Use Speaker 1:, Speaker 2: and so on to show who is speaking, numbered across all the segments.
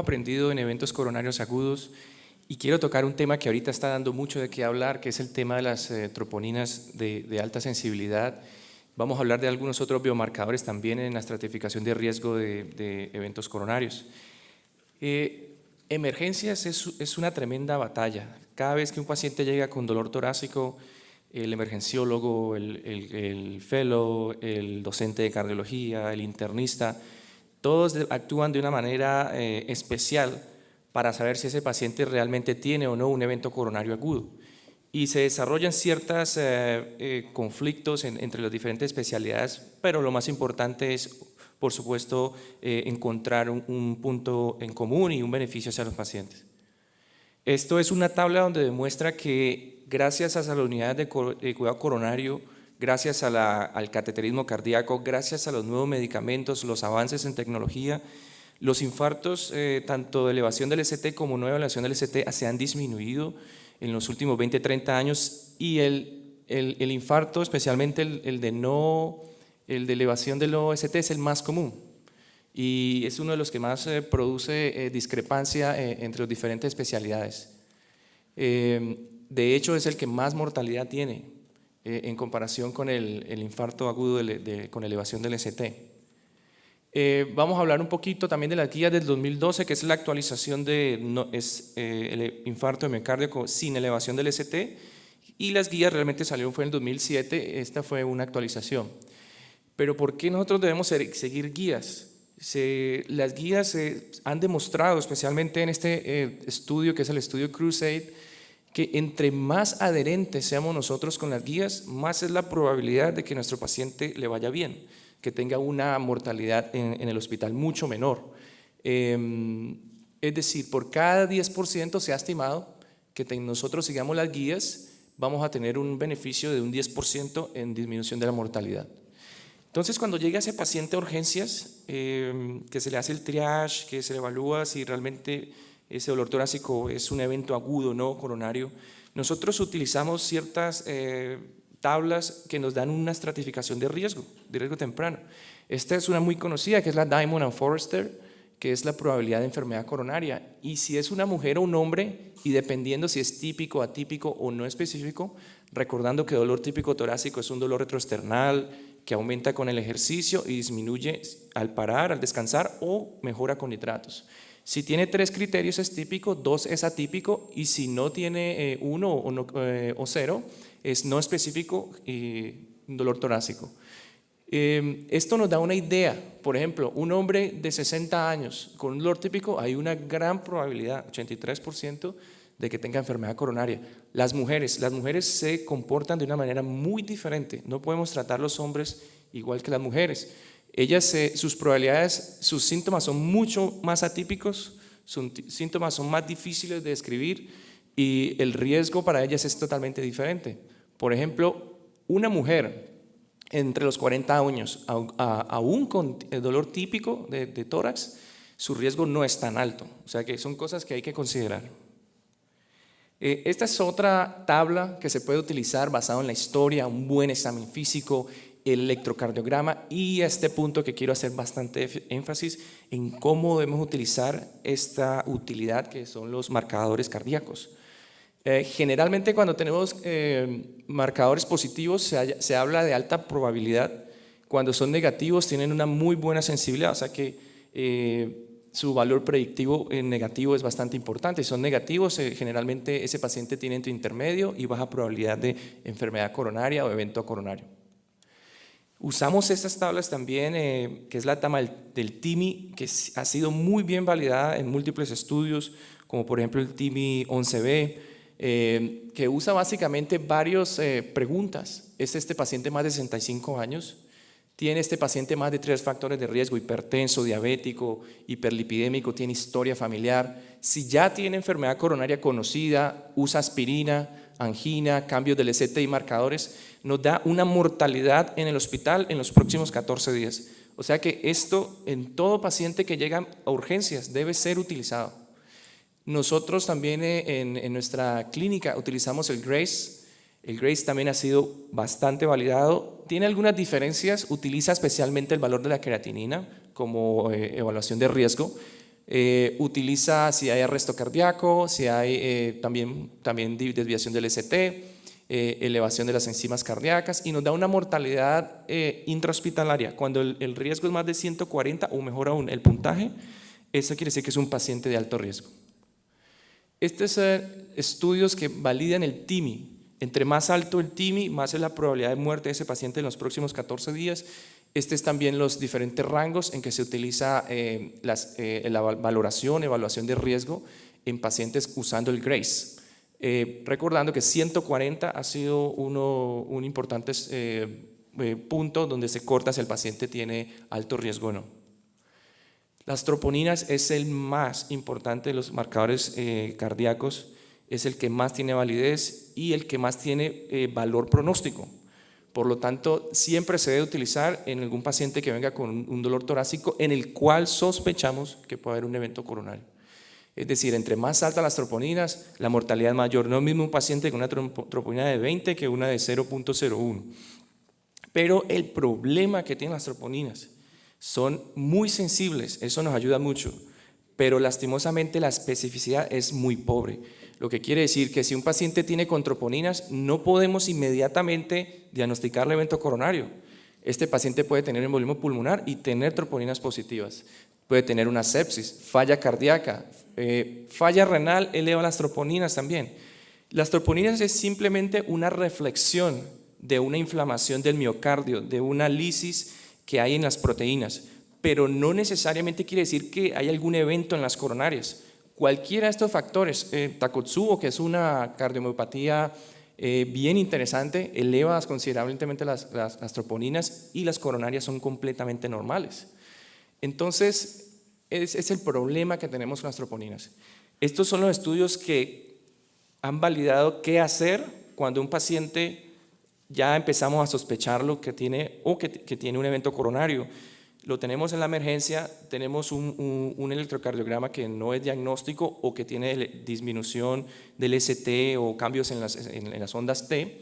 Speaker 1: aprendido en eventos coronarios agudos y quiero tocar un tema que ahorita está dando mucho de qué hablar, que es el tema de las troponinas de alta sensibilidad. Vamos a hablar de algunos otros biomarcadores también en la estratificación de riesgo de eventos coronarios. Emergencias es una tremenda batalla. Cada vez que un paciente llega con dolor torácico, el emergenciólogo, el fellow, el docente de cardiología, el internista, todos actúan de una manera especial para saber si ese paciente realmente tiene o no un evento coronario agudo. Y se desarrollan ciertos conflictos entre las diferentes especialidades, pero lo más importante es, por supuesto, encontrar un punto en común y un beneficio hacia los pacientes. Esto es una tabla donde demuestra que gracias a las unidades de cuidado coronario, gracias al cateterismo cardíaco, gracias a los nuevos medicamentos, los avances en tecnología, los infartos, tanto de elevación del ST como no elevación del ST, se han disminuido en los últimos 20-30 años y el infarto, especialmente el de elevación del OST, es el más común y es uno de los que más produce discrepancia entre las diferentes especialidades. De hecho, es el que más mortalidad tiene en comparación con el infarto agudo con elevación del ST. Vamos a hablar un poquito también de la guía del 2012, que es la actualización de el infarto de miocardio sin elevación del ST, y las guías realmente salieron fue en el 2007, esta fue una actualización. Pero ¿por qué nosotros debemos seguir guías? Las guías han demostrado, especialmente en este estudio, que es el estudio Crusade, que entre más adherentes seamos nosotros con las guías, más es la probabilidad de que nuestro paciente le vaya bien, que tenga una mortalidad en el hospital mucho menor. Es decir, por cada 10% se ha estimado que nosotros sigamos las guías, vamos a tener un beneficio de un 10% en disminución de la mortalidad. Entonces, cuando llega ese paciente a urgencias, que se le hace el triage, que se le evalúa si realmente ese dolor torácico es un evento agudo, no coronario, nosotros utilizamos ciertas tablas que nos dan una estratificación de riesgo temprano. Esta es una muy conocida, que es la Diamond and Forrester, que es la probabilidad de enfermedad coronaria. Y si es una mujer o un hombre, y dependiendo si es típico, atípico o no específico, recordando que dolor típico torácico es un dolor retroesternal, que aumenta con el ejercicio y disminuye al parar, al descansar o mejora con nitratos. Si tiene 3 criterios es típico, 2 es atípico y si no tiene 1 o 0 es no específico y dolor torácico. Esto nos da una idea. Por ejemplo, un hombre de 60 años con un dolor típico, hay una gran probabilidad, 83%, de que tenga enfermedad coronaria. Las mujeres se comportan de una manera muy diferente. No podemos tratar a los hombres igual que las mujeres. Ellas, sus probabilidades, sus síntomas son mucho más atípicos, sus síntomas son más difíciles de describir y el riesgo para ellas es totalmente diferente. Por ejemplo, una mujer entre los 40 años, aún con el dolor típico de tórax, su riesgo no es tan alto. O sea que son cosas que hay que considerar. Esta es otra tabla que se puede utilizar basado en la historia, un buen examen físico, el electrocardiograma y a este punto que quiero hacer bastante énfasis en cómo debemos utilizar esta utilidad que son los marcadores cardíacos. Generalmente cuando tenemos marcadores positivos se habla de alta probabilidad, cuando son negativos tienen una muy buena sensibilidad, o sea que su valor predictivo en negativo es bastante importante. Si son negativos, generalmente ese paciente tiene entre intermedio y baja probabilidad de enfermedad coronaria o evento coronario. Usamos estas tablas también, que es la tabla del TIMI, que ha sido muy bien validada en múltiples estudios, como por ejemplo el TIMI 11B, que usa básicamente varias preguntas. ¿Es este paciente más de 65 años? ¿Tiene este paciente más de 3 factores de riesgo? Hipertenso, diabético, hiperlipidémico, tiene historia familiar. Si ya tiene enfermedad coronaria conocida, usa aspirina, angina, cambios del ST y marcadores, nos da una mortalidad en el hospital en los próximos 14 días. O sea que esto en todo paciente que llega a urgencias debe ser utilizado. Nosotros también en nuestra clínica utilizamos el GRACE. El GRACE también ha sido bastante validado. Tiene algunas diferencias, utiliza especialmente el valor de la creatinina como evaluación de riesgo. Utiliza si hay arresto cardíaco, si hay también desviación del ST, elevación de las enzimas cardíacas, y nos da una mortalidad intrahospitalaria. Cuando el riesgo es más de 140 o mejor aún el puntaje, eso quiere decir que es un paciente de alto riesgo. Estos son estudios que validan el TIMI. Entre más alto el TIMI, más es la probabilidad de muerte de ese paciente en los próximos 14 días. Es también los diferentes rangos en que se utiliza la evaluación de riesgo en pacientes usando el GRACE. Recordando que 140 ha sido un importante punto donde se corta si el paciente tiene alto riesgo o no. Las troponinas es el más importante de los marcadores cardíacos, es el que más tiene validez y el que más tiene valor pronóstico. Por lo tanto, siempre se debe utilizar en algún paciente que venga con un dolor torácico en el cual sospechamos que puede haber un evento coronario. Es decir, entre más altas las troponinas, la mortalidad es mayor. No es mismo un paciente con una troponina de 20 que una de 0.01. Pero el problema que tienen las troponinas son muy sensibles, eso nos ayuda mucho, pero lastimosamente la especificidad es muy pobre. Lo que quiere decir que si un paciente tiene con troponinas, no podemos inmediatamente diagnosticarle evento coronario. Este paciente puede tener embolismo pulmonar y tener troponinas positivas. Puede tener una sepsis, falla cardíaca, falla renal eleva las troponinas también. Las troponinas es simplemente una reflexión de una inflamación del miocardio, de una lisis que hay en las proteínas, pero no necesariamente quiere decir que hay algún evento en las coronarias. Cualquiera de estos factores, Takotsubo, que es una cardiomiopatía bien interesante, eleva considerablemente las troponinas y las coronarias son completamente normales. Entonces, es el problema que tenemos con las troponinas. Estos son los estudios que han validado qué hacer cuando un paciente ya empezamos a sospecharlo que tiene que tiene un evento coronario. Lo tenemos en la emergencia, tenemos un electrocardiograma que no es diagnóstico o que tiene disminución del ST o cambios en las ondas T.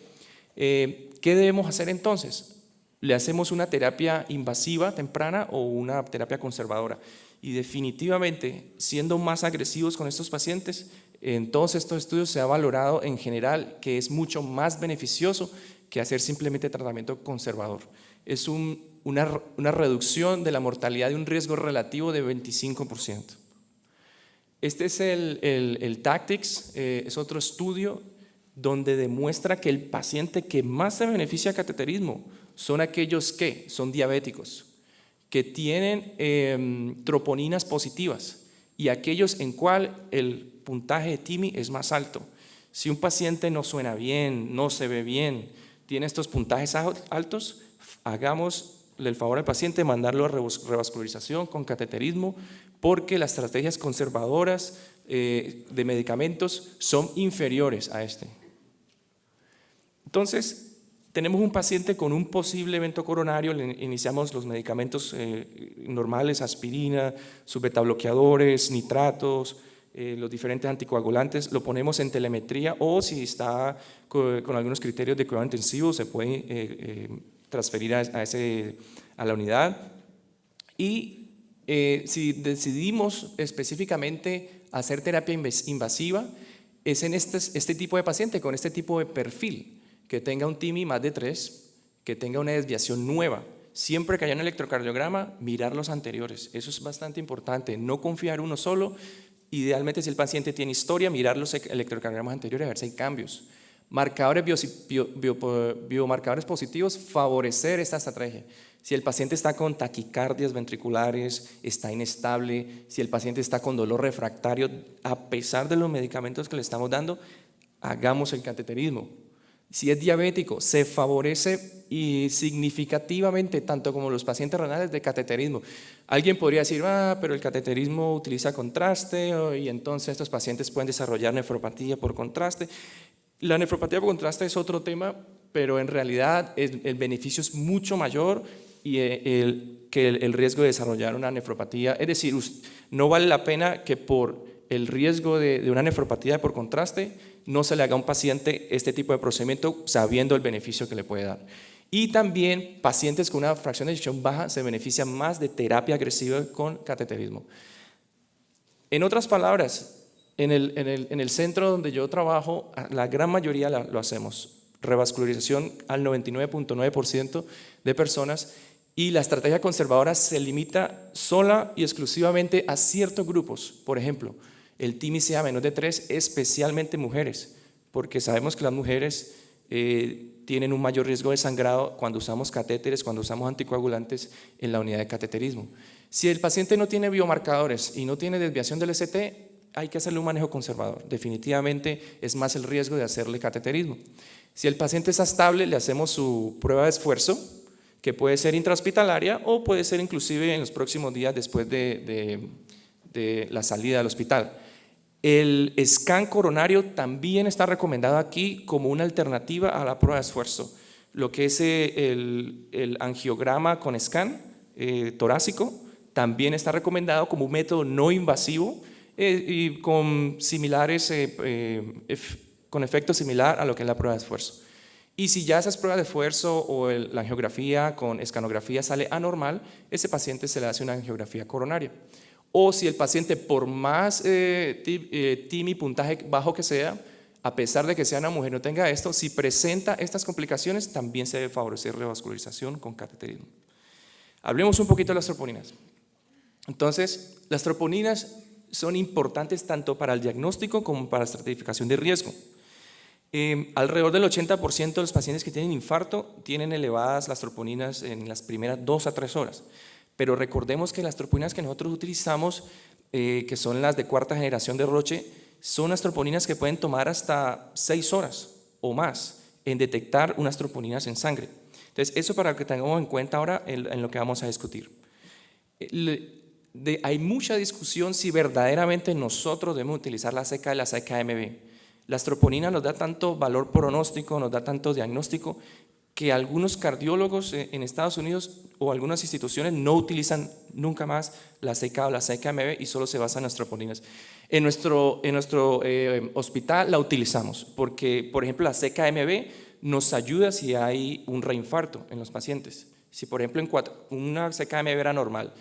Speaker 1: ¿Qué debemos hacer entonces? ¿Le hacemos una terapia invasiva temprana o una terapia conservadora? Y definitivamente, siendo más agresivos con estos pacientes, en todos estos estudios se ha valorado en general que es mucho más beneficioso que hacer simplemente tratamiento conservador. Es una reducción de la mortalidad de un riesgo relativo de 25%. Este es el TACTICS, es otro estudio donde demuestra que el paciente que más se beneficia de cateterismo son aquellos que son diabéticos, que tienen troponinas positivas y aquellos en cual el puntaje de TIMI es más alto. Si un paciente no suena bien, no se ve bien, tiene estos puntajes altos, hagámosle el favor al paciente de mandarlo a revascularización con cateterismo, porque las estrategias conservadoras de medicamentos son inferiores a este. Entonces, tenemos un paciente con un posible evento coronario, le iniciamos los medicamentos normales, aspirina, subbetabloqueadores, nitratos, los diferentes anticoagulantes, lo ponemos en telemetría o si está con algunos criterios de cuidado intensivo se puede transferir a la unidad. Y si decidimos específicamente hacer terapia invasiva, es en este tipo de paciente, con este tipo de perfil, que tenga un TIMI más de 3, que tenga una desviación nueva. Siempre que haya un electrocardiograma, mirar los anteriores. Eso es bastante importante, no confiar uno solo. Idealmente, si el paciente tiene historia, mirar los electrocardiogramas anteriores a ver si hay cambios. Biomarcadores positivos, favorecer esta estrategia. Si el paciente está con taquicardias ventriculares, está inestable, si el paciente está con dolor refractario, a pesar de los medicamentos que le estamos dando, hagamos el cateterismo. Si es diabético, se favorece y significativamente, tanto como los pacientes renales, de cateterismo. Alguien podría decir, pero el cateterismo utiliza contraste y entonces estos pacientes pueden desarrollar nefropatía por contraste. La nefropatía por contraste es otro tema, pero en realidad el beneficio es mucho mayor que el riesgo de desarrollar una nefropatía. Es decir, no vale la pena que por el riesgo de una nefropatía por contraste no se le haga a un paciente este tipo de procedimiento sabiendo el beneficio que le puede dar. Y también pacientes con una fracción de eyección baja se benefician más de terapia agresiva con cateterismo. En otras palabras, en el centro donde yo trabajo, la gran mayoría lo hacemos. Revascularización al 99.9% de personas, y la estrategia conservadora se limita sola y exclusivamente a ciertos grupos. Por ejemplo, el TIMI-CA menos de 3, especialmente mujeres, porque sabemos que las mujeres tienen un mayor riesgo de sangrado cuando usamos catéteres, cuando usamos anticoagulantes en la unidad de cateterismo. Si el paciente no tiene biomarcadores y no tiene desviación del ST, hay que hacerle un manejo conservador. Definitivamente es más el riesgo de hacerle cateterismo. Si el paciente está estable, le hacemos su prueba de esfuerzo, que puede ser intrahospitalaria o puede ser inclusive en los próximos días después de la salida del hospital. El scan coronario también está recomendado aquí como una alternativa a la prueba de esfuerzo. Lo que es el angiograma con scan torácico también está recomendado como un método no invasivo y con efecto similar a lo que es la prueba de esfuerzo. Y si ya esas pruebas de esfuerzo o la angiografía con escanografía sale anormal, ese paciente se le hace una angiografía coronaria. O si el paciente, por más TIMI, puntaje bajo que sea, a pesar de que sea una mujer no tenga esto, si presenta estas complicaciones, también se debe favorecer revascularización con cateterismo. Hablemos un poquito de las troponinas. Entonces, las troponinas son importantes tanto para el diagnóstico como para la estratificación de riesgo. Alrededor del 80% de los pacientes que tienen infarto tienen elevadas las troponinas en las primeras 2 a 3 horas. Pero recordemos que las troponinas que nosotros utilizamos, que son las de cuarta generación de Roche, son las troponinas que pueden tomar hasta 6 horas o más en detectar unas troponinas en sangre. Entonces, eso para que tengamos en cuenta ahora en lo que vamos a discutir. Hay mucha discusión si verdaderamente nosotros debemos utilizar la CK y la CK-MB. Las troponinas nos da tanto valor pronóstico, nos da tanto diagnóstico, que algunos cardiólogos en Estados Unidos o algunas instituciones no utilizan nunca más la CK o la CK-MB y solo se basan en las troponinas. En nuestro hospital la utilizamos porque, por ejemplo, la CK-MB nos ayuda si hay un reinfarto en los pacientes. Si, por ejemplo, una CK-MB era normal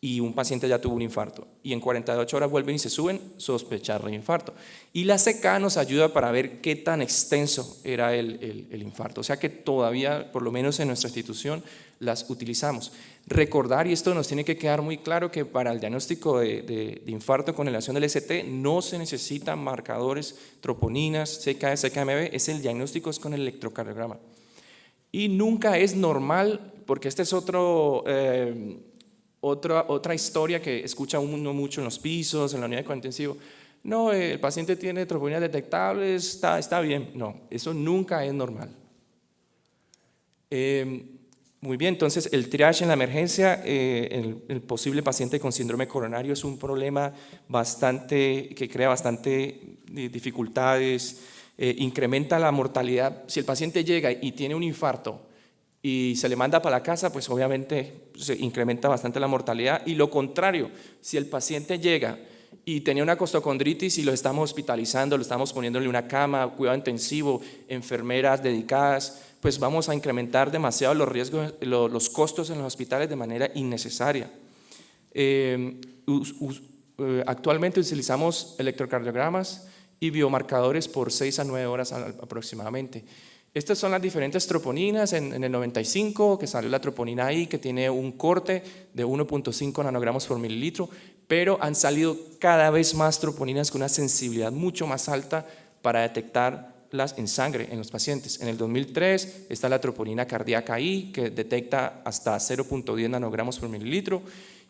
Speaker 1: y un paciente ya tuvo un infarto y en 48 horas vuelven y se suben, sospechar reinfarto. Y la CK nos ayuda para ver qué tan extenso era el infarto. O sea que todavía, por lo menos en nuestra institución, las utilizamos. Recordar, y esto nos tiene que quedar muy claro, que para el diagnóstico de infarto con elevación del ST no se necesitan marcadores, troponinas, CK, CK-MB, es el diagnóstico es con el electrocardiograma. Y nunca es normal, porque este es otra historia que escucha uno mucho en los pisos, en la unidad de cuidado intensivo. No, el paciente tiene troponinas detectables, está bien. No, eso nunca es normal. Muy bien, entonces el triage en la emergencia, el posible paciente con síndrome coronario es un problema que crea bastante dificultades, incrementa la mortalidad. Si el paciente llega y tiene un infarto y se le manda para la casa, pues obviamente se incrementa bastante la mortalidad. Y lo contrario, si el paciente llega y tenía una costocondritis y lo estamos hospitalizando, lo estamos poniéndole una cama, cuidado intensivo, enfermeras dedicadas, pues vamos a incrementar demasiado los riesgos, los costos en los hospitales de manera innecesaria. Actualmente utilizamos electrocardiogramas y biomarcadores por 6 a 9 horas aproximadamente. Estas son las diferentes troponinas. En el 95, que salió la troponina I, que tiene un corte de 1.5 nanogramos por mililitro, pero han salido cada vez más troponinas con una sensibilidad mucho más alta para detectarlas en sangre en los pacientes. En el 2003 está la troponina cardíaca I, que detecta hasta 0.10 nanogramos por mililitro,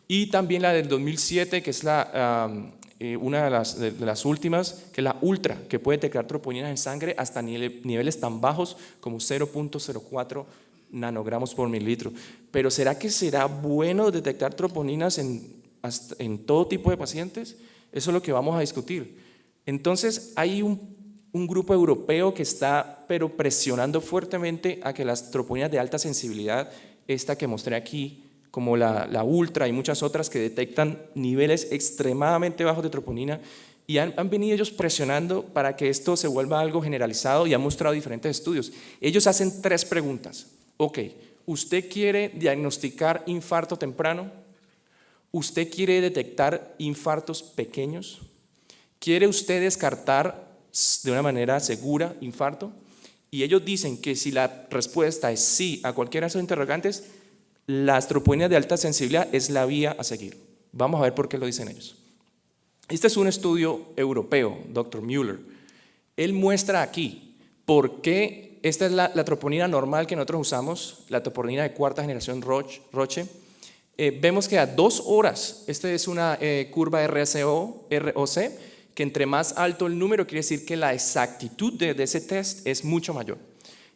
Speaker 1: y también la del 2007, que es una de las últimas, que es la Ultra, que puede detectar troponinas en sangre hasta niveles tan bajos como 0.04 nanogramos por mililitro. Pero ¿será que será bueno detectar troponinas en todo tipo de pacientes? Eso es lo que vamos a discutir. Entonces hay un grupo europeo que está presionando fuertemente a que las troponinas de alta sensibilidad, esta que mostré aquí, como la Ultra y muchas otras que detectan niveles extremadamente bajos de troponina, y han venido ellos presionando para que esto se vuelva algo generalizado y han mostrado diferentes estudios. Ellos hacen 3 preguntas. Ok, ¿usted quiere diagnosticar infarto temprano? ¿Usted quiere detectar infartos pequeños? ¿Quiere usted descartar de una manera segura infarto? Y ellos dicen que si la respuesta es sí a cualquiera de esos interrogantes, las troponinas de alta sensibilidad es la vía a seguir. Vamos a ver por qué lo dicen ellos. Este es un estudio europeo, Dr. Müller. Él muestra aquí por qué esta es la troponina normal que nosotros usamos, la troponina de cuarta generación Roche. Vemos que a 2 horas, esta es una curva ROC, que entre más alto el número quiere decir que la exactitud de ese test es mucho mayor.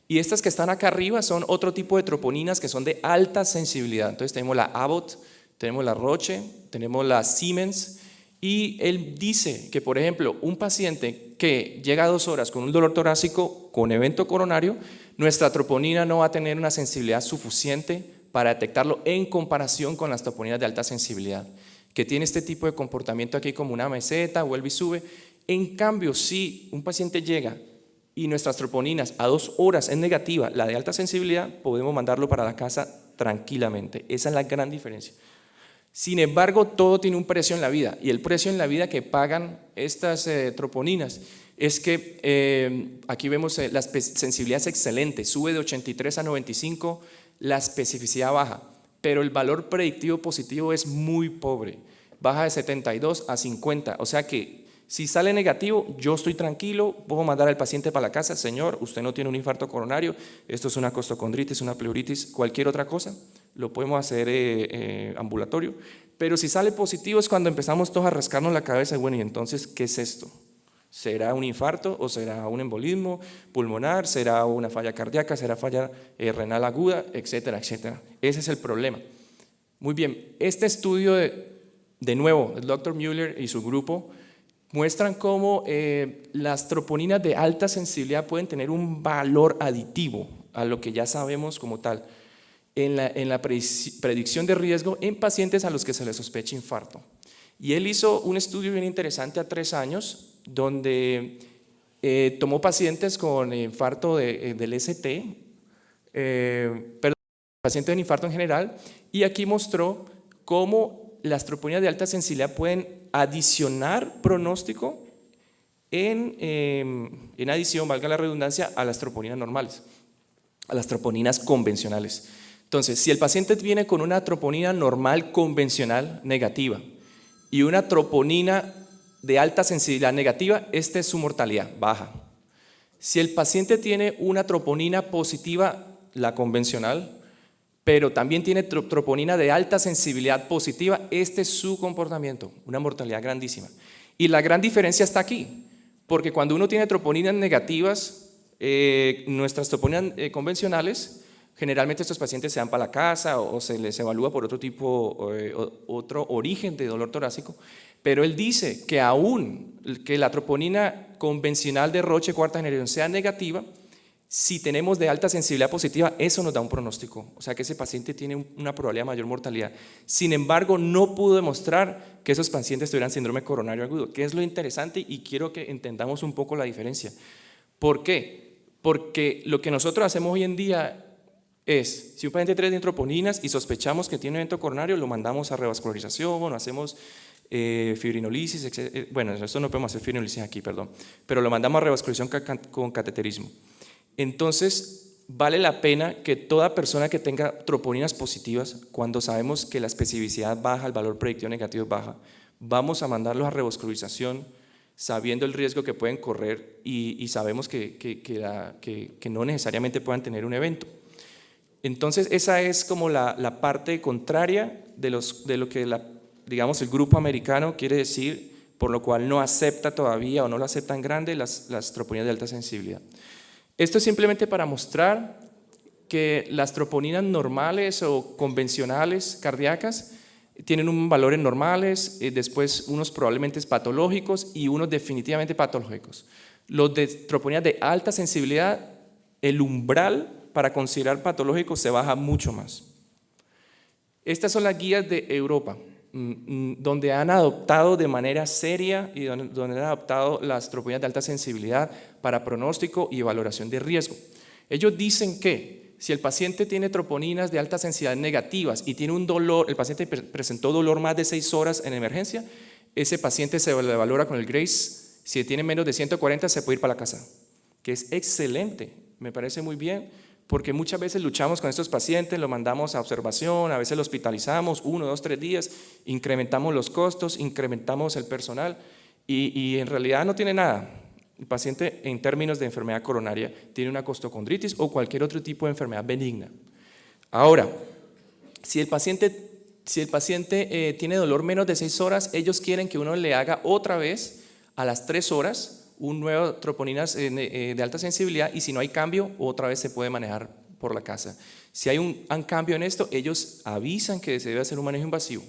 Speaker 1: Y estas que están acá arriba son otro tipo de troponinas que son de alta sensibilidad. Entonces tenemos la Abbott, tenemos la Roche, tenemos la Siemens, y él dice que, por ejemplo, un paciente que llega a 2 horas con un dolor torácico con evento coronario, nuestra troponina no va a tener una sensibilidad suficiente para detectarlo en comparación con las troponinas de alta sensibilidad, que tiene este tipo de comportamiento aquí como una meseta, vuelve y sube. En cambio, si un paciente llega y nuestras troponinas a 2 horas es negativa, la de alta sensibilidad, podemos mandarlo para la casa tranquilamente. Esa es la gran diferencia. Sin embargo, todo tiene un precio en la vida, y el precio en la vida que pagan estas troponinas es que aquí vemos la sensibilidad es excelente, sube de 83 a 95, la especificidad baja, pero el valor predictivo positivo es muy pobre, baja de 72 a 50, o sea que si sale negativo, yo estoy tranquilo, puedo mandar al paciente para la casa, señor, usted no tiene un infarto coronario, esto es una costocondritis, una pleuritis, cualquier otra cosa, lo podemos hacer ambulatorio, pero si sale positivo es cuando empezamos todos a rascarnos la cabeza, bueno, y entonces, ¿qué es esto? ¿Será un infarto o será un embolismo pulmonar? ¿Será una falla cardíaca? ¿Será falla renal aguda? Etcétera, etcétera. Ese es el problema. Muy bien, este estudio de nuevo, el Dr. Müller y su grupo muestran cómo las troponinas de alta sensibilidad pueden tener un valor aditivo a lo que ya sabemos como tal en la predicción de riesgo en pacientes a los que se les sospecha infarto. Y él hizo un estudio bien interesante a 3 años donde tomó pacientes con infarto del ST, perdón, pacientes de infarto en general, y aquí mostró cómo las troponinas de alta sensibilidad pueden adicionar pronóstico en adición, valga la redundancia, a las troponinas normales, a las troponinas convencionales. Entonces, si el paciente viene con una troponina normal convencional negativa y una troponina de alta sensibilidad negativa, esta es su mortalidad baja. Si el paciente tiene una troponina positiva, la convencional, pero también tiene troponina de alta sensibilidad positiva, este es su comportamiento, una mortalidad grandísima. Y la gran diferencia está aquí, porque cuando uno tiene troponinas negativas, nuestras troponinas convencionales, generalmente estos pacientes se van para la casa o se les evalúa por otro tipo, otro origen de dolor torácico, pero él dice que aún que la troponina convencional de Roche cuarta generación sea negativa, si tenemos de alta sensibilidad positiva, eso nos da un pronóstico, o sea que ese paciente tiene una probabilidad de mayor mortalidad. Sin embargo, no pudo demostrar que esos pacientes tuvieran síndrome coronario agudo, que es lo interesante y quiero que entendamos un poco la diferencia. ¿Por qué? Porque lo que nosotros hacemos hoy en día es, si un paciente tiene troponinas y sospechamos que tiene evento coronario, lo mandamos a revascularización, o hacemos fibrinolisis, bueno, esto no podemos hacer fibrinolisis aquí, perdón, pero lo mandamos a revascularización con cateterismo. Entonces, vale la pena que toda persona que tenga troponinas positivas, cuando sabemos que la especificidad baja, el valor predictivo negativo es baja, vamos a mandarlos a revascularización sabiendo el riesgo que pueden correr y sabemos que no necesariamente puedan tener un evento. Entonces, esa es como la parte contraria de lo que digamos, el grupo americano quiere decir, por lo cual no acepta todavía o no lo aceptan grande las troponinas de alta sensibilidad. Esto es simplemente para mostrar que las troponinas normales o convencionales cardíacas tienen un valores normales, después unos probablemente patológicos y unos definitivamente patológicos. Los de troponinas de alta sensibilidad, el umbral para considerar patológicos se baja mucho más. Estas son las guías de Europa, donde han adoptado de manera seria y donde han adoptado las troponinas de alta sensibilidad para pronóstico y valoración de riesgo. Ellos dicen que Si el paciente tiene troponinas de alta sensibilidad negativas y tiene un dolor, el paciente presentó dolor más de 6 horas en emergencia, ese paciente se le valora con el GRACE. Si tiene menos de 140, se puede ir para la casa, que es excelente, me parece muy bien, porque muchas veces luchamos con estos pacientes, los mandamos a observación, a veces los hospitalizamos 1, 2, 3 días, incrementamos los costos, incrementamos el personal y en realidad no tiene nada. El paciente en términos de enfermedad coronaria tiene una costocondritis o cualquier otro tipo de enfermedad benigna. Ahora, si el paciente tiene dolor menos de 6 horas, ellos quieren que uno le haga otra vez a las 3 horas un nuevo troponinas de alta sensibilidad y si no hay cambio, otra vez se puede manejar por la casa. Si hay un cambio en esto, ellos avisan que se debe hacer un manejo invasivo.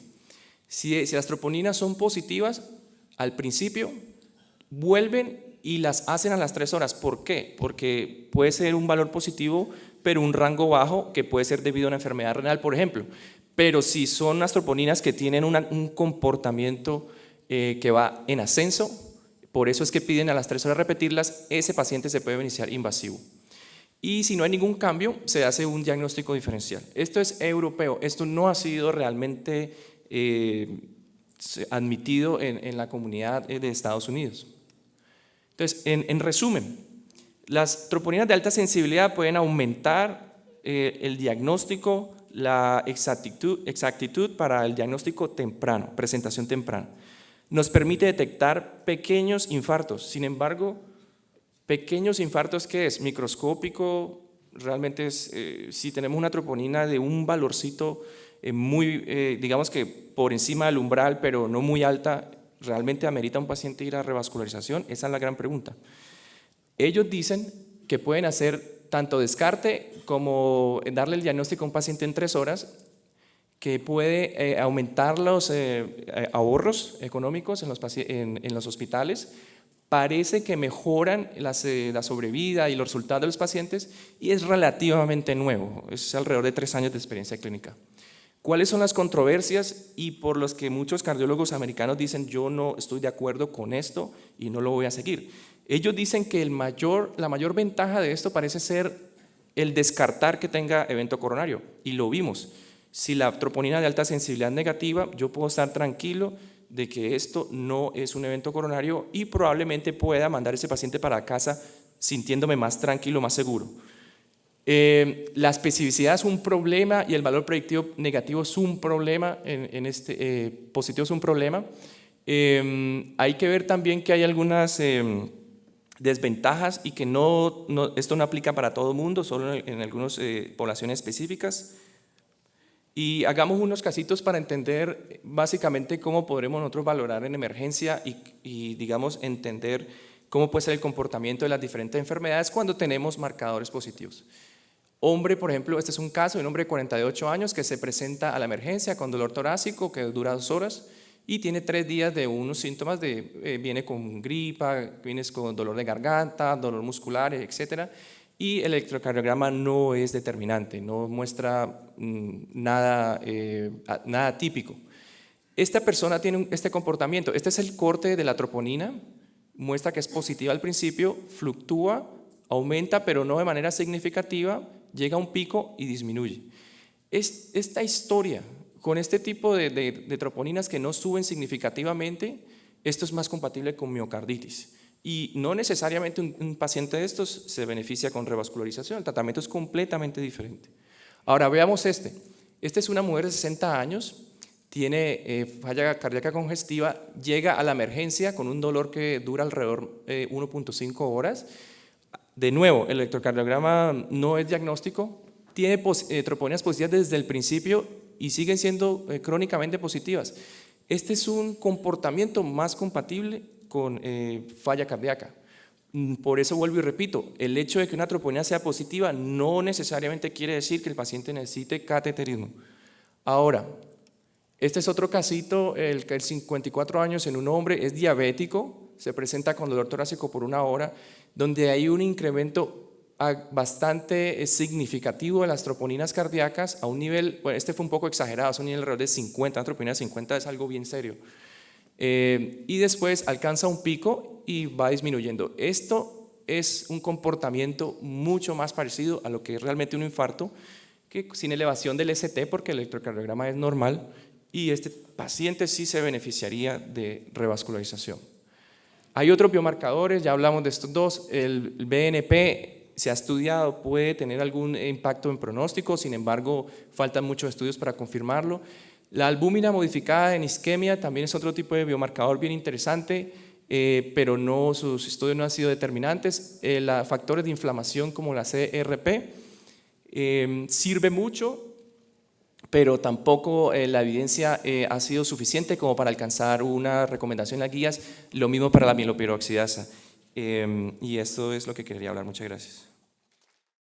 Speaker 1: Si las troponinas son positivas, al principio vuelven y las hacen a las 3 horas. ¿Por qué? Porque puede ser un valor positivo, pero un rango bajo que puede ser debido a una enfermedad renal, por ejemplo. Pero si son las troponinas que tienen un comportamiento que va en ascenso, por eso es que piden a las 3 horas repetirlas, ese paciente se puede iniciar invasivo. Y si no hay ningún cambio, se hace un diagnóstico diferencial. Esto es europeo, esto no ha sido realmente admitido en la comunidad de Estados Unidos. Entonces, en resumen, las troponinas de alta sensibilidad pueden aumentar el diagnóstico, la exactitud para el diagnóstico temprano, presentación temprana. Nos permite detectar pequeños infartos. Sin embargo, pequeños infartos, ¿qué es? Microscópico, realmente es, si tenemos una troponina de un valorcito digamos que por encima del umbral, pero no muy alta, ¿realmente amerita a un paciente ir a revascularización? Esa es la gran pregunta. Ellos dicen que pueden hacer tanto descarte como darle el diagnóstico a un paciente en 3 horas, que puede aumentar los ahorros económicos en los hospitales, parece que mejoran la sobrevida y los resultados de los pacientes y es relativamente nuevo, es alrededor de 3 años de experiencia clínica. ¿Cuáles son las controversias y por los que muchos cardiólogos americanos dicen yo no estoy de acuerdo con esto y no lo voy a seguir? Ellos dicen que la mayor ventaja de esto parece ser el descartar que tenga evento coronario y lo vimos. Si la troponina de alta sensibilidad negativa, yo puedo estar tranquilo de que esto no es un evento coronario y probablemente pueda mandar a ese paciente para casa sintiéndome más tranquilo, más seguro. La especificidad es un problema y el valor predictivo negativo es un problema, positivo es un problema. Hay que ver también que hay algunas desventajas y que esto no aplica para todo el mundo, solo en algunas poblaciones específicas. Y hagamos unos casitos para entender básicamente cómo podremos nosotros valorar en emergencia y digamos, entender cómo puede ser el comportamiento de las diferentes enfermedades cuando tenemos marcadores positivos. Hombre, por ejemplo, este es un caso de un hombre de 48 años que se presenta a la emergencia con dolor torácico que dura 2 horas y tiene 3 días de unos síntomas viene con gripa, viene con dolor de garganta, dolor muscular, etcétera. Y el electrocardiograma no es determinante, no muestra nada típico. Esta persona tiene este comportamiento, este es el corte de la troponina, muestra que es positiva al principio, fluctúa, aumenta pero no de manera significativa, llega a un pico y disminuye. Esta historia con este tipo de troponinas que no suben significativamente, esto es más compatible con miocarditis. Y no necesariamente un paciente de estos se beneficia con revascularización, el tratamiento es completamente diferente. Ahora veamos este es una mujer de 60 años, tiene falla cardíaca congestiva, llega a la emergencia con un dolor que dura alrededor de 1.5 horas. De nuevo, el electrocardiograma no es diagnóstico, tiene troponinas positivas desde el principio y siguen siendo crónicamente positivas. Este es un comportamiento más compatible con falla cardíaca. Por eso vuelvo y repito, el hecho de que una troponina sea positiva no necesariamente quiere decir que el paciente necesite cateterismo. Ahora, este es otro casito, el 54 años en un hombre, es diabético, se presenta con dolor torácico por 1 hora, donde hay un incremento bastante significativo de las troponinas cardíacas a un nivel, bueno, este fue un poco exagerado, es un nivel alrededor de 50, una troponina de 50 es algo bien serio. Y después alcanza un pico y va disminuyendo. Esto es un comportamiento mucho más parecido a lo que es realmente un infarto, que sin elevación del ST, porque el electrocardiograma es normal, y este paciente sí se beneficiaría de revascularización. Hay otros biomarcadores, ya hablamos de estos dos. El BNP se ha estudiado, puede tener algún impacto en pronóstico, sin embargo, faltan muchos estudios para confirmarlo. La albúmina modificada en isquemia también es otro tipo de biomarcador bien interesante, pero sus estudios no han sido determinantes. Factores de inflamación como la CRP sirve mucho, pero tampoco la evidencia ha sido suficiente como para alcanzar una recomendación en las guías, lo mismo para la mieloperoxidasa. Y esto es lo que quería hablar. Muchas gracias.